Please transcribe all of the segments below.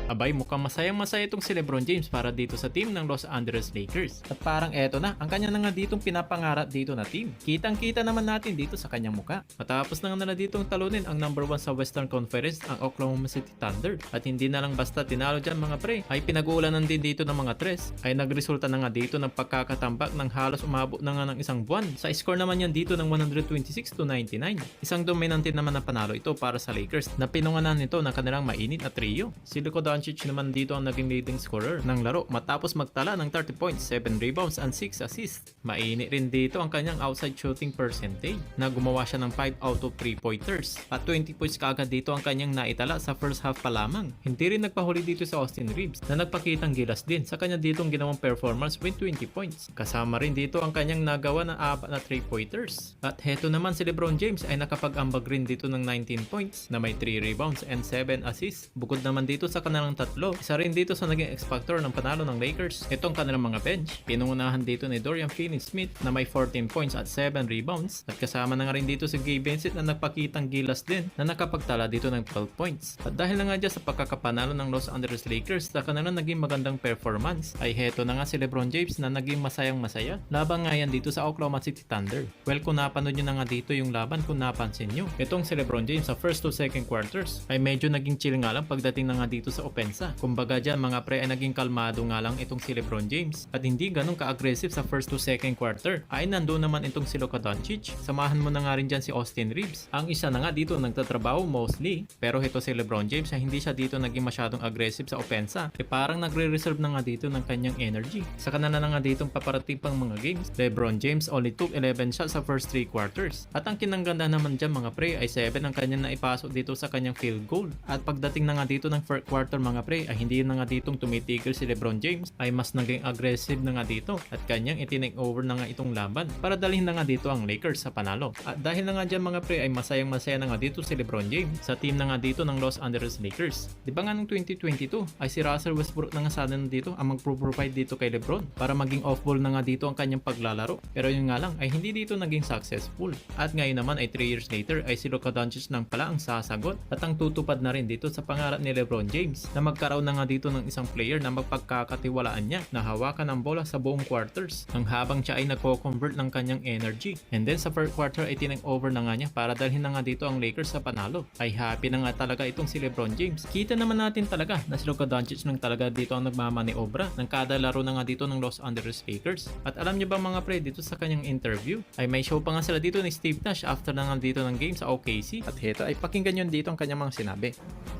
Abay, mukhang masayang-masaya itong si LeBron James para dito sa team ng Los Angeles Lakers. At parang eto na, ang kanya na nga ditong pinapangarap dito na team. Kitang-kita naman natin dito sa kanyang muka. Matapos na nga nila ditong talunin ang number 1 sa Western Conference, ang Oklahoma City Thunder. At hindi na lang basta tinalo dyan mga pre, ay pinag-uulanan din dito ng mga tres. Ay nagresulta na nga dito ng pagkakatambak ng halos umabot na nga ng isang buwan. Sa score naman yan dito ng 126-99. Isang dominante naman na panalo ito para sa Lakers na pinunganan nito ng kanilang mainit na trio. Si Luka Doncic naman dito ang naging leading scorer ng laro matapos magtala ng 30 points, 7 rebounds and 6 assists. Mainit rin dito ang kanyang outside shooting percentage na gumawa siya ng 5 out of 3 pointers at 20 points kaagad dito ang kanyang naitala sa first half pa lamang. Hindi rin nagpahuli dito sa Austin Reeves na nagpakitang gilas din sa kanya ditong ginawang performance with 20 points. Kasama rin dito ang kanyang nagawa ng 4 na 3 pointers. At heto naman si LeBron James ay nakapag-ambag rin dito ng 19 points na may 3 rebounds and 7 assists. Bukod naman dito sa kanilang tatlo, isa rin dito sa naging X-Factor ng panalo ng Lakers. Itong kanilang mga bench. Pinungunahan dito ni Dorian Finney-Smith na may 14 points at 7 rebounds. At kasama na nga rin dito si Gabe Vincent na nagpakitang gilas din na nakapagtala dito ng 12 points. At dahil na nga dyan sa pagkakapanalo ng Los Angeles Lakers sa kanilang naging magandang performance, ay heto na nga si LeBron James na naging masayang masaya. Laban nga yan dito sa Oklahoma City Thunder. Well, kung napanood nyo na nga dito yung laban, kung napansin nyo, itong si LeBron James sa first to second quarters ay medyo naging chill nga lang pagdating na nga dito sa opensa. Kumbaga dyan mga pre ay naging kalmado nga lang itong si LeBron James at hindi ganun ka-aggressive sa first to second quarter. Ay nandoon naman itong si Luka Doncic. Samahan mo na nga rin dyan si Austin Reeves. Ang isa na nga dito nagtatrabaho mostly, pero ito si LeBron James ay hindi siya dito naging masyadong aggressive sa opensa. Parang nagre-reserve na nga dito ng kanyang energy. Sa kanila na nga ditong paparating pang mga games, LeBron James only took 11 shots sa first 3 quarters. At ang kinangganda naman dyan mga pre ay 7 ang kanyang naipasok dito sa kanyang field goal. At pagdating na nga dito ng first quarter mga pre ay hindi na nga ditong tumitigil si LeBron James, ay mas naging aggressive na nga dito at kanyang itinake over na nga itong laban para dalhin na nga dito ang Lakers sa panalo. At dahil na nga dyan mga pre ay masayang masaya na nga dito si LeBron James sa team na nga dito ng Los Angeles Lakers. Di ba nga noong 2022 ay si Russell Westbrook na nga sana dito ang mag-provide dito kay LeBron para maging off-ball na nga dito ang kanyang paglalaro. Pero yun nga lang ay hindi dito naging successful. At ngayon naman ay 3 years later ay si Luka Doncic nang pala ang sasagot at ang tutupad na rin dito sa pangarap ni LeBron James na magkaroon na nga dito ng isang player na magpagkakatiwalaan niya na hawakan ang bola sa buong quarters nang habang siya ay nagko-convert ng kanyang energy. And then sa first quarter ay tinake over na nga niya para dalhin na nga dito ang Lakers sa panalo. Ay happy na nga talaga itong si LeBron James. Kita naman natin talaga na si Luka Doncic nang talaga dito ang nagmamaniobra ng kada laro na nga dito ng Los Angeles Lakers. At alam niyo ba mga pre, dito sa kanyang interview ay may show pa nga sila dito ni Steve Nash after na nga dito ng game sa OKC. At heto ay pakinggan yun dito ang kanyang mga sinabi.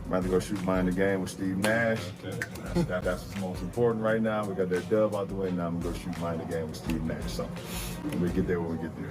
I'm about to go shoot mine in the game with Steve Nash. That's what's most important right now. We got that dub out the way. Now I'm going to go shoot mine in the game with Steve Nash. So we get there when we get there.